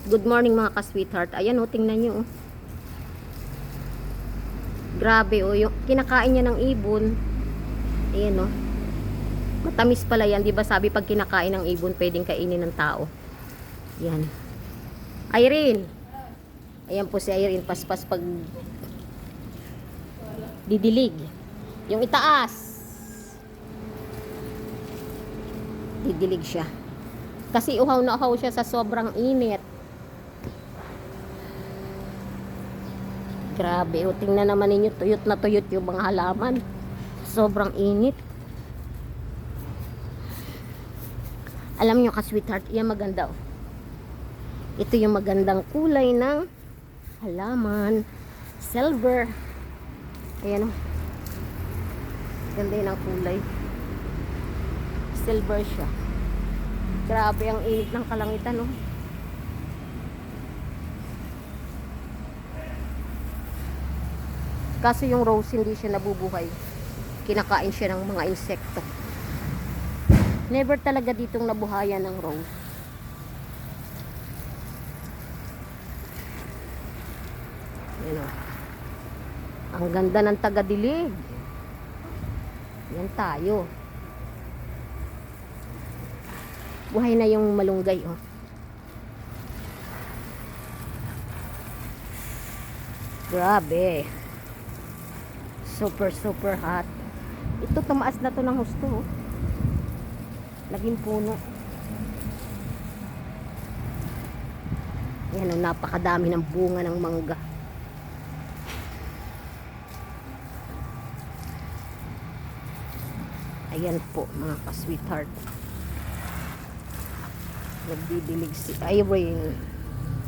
Good morning mga ka-sweetheart. Ayan o, tingnan nyo. Grabe o, yung kinakain niya ng ibon. Ayan o. Matamis pala yan. Diba sabi pag kinakain ng ibon, pwedeng kainin ng tao. Yan. Irene. Ayan po si Irene. Paspas pag didilig. Yung itaas. Didilig siya. Kasi uhaw na uhaw siya sa sobrang init. Grabe, o tingnan naman ninyo, tuyot na tuyot yung mga halaman. Sobrang init. Alam nyo ka-sweetheart, yan maganda o. Ito yung magandang kulay ng halaman. Silver. Ayan o. Ganda yun ang kulay. Silver siya. Grabe ang init ng kalangitan o. Kaso yung rose hindi siya nabubuhay. Kinakain siya ng mga insekto. Never talaga ditong nabuhayan ng rose. Yan o. Ang ganda ng taga-dilig. Yan tayo. Buhay na yung malunggay o. Grabe. Super hot. Ito tumaas na to ng husto. Naging puno. Yan, napakadami ng bunga ng mangga. Ayan po mga ka-sweetheart. Nagdidilig si Irene.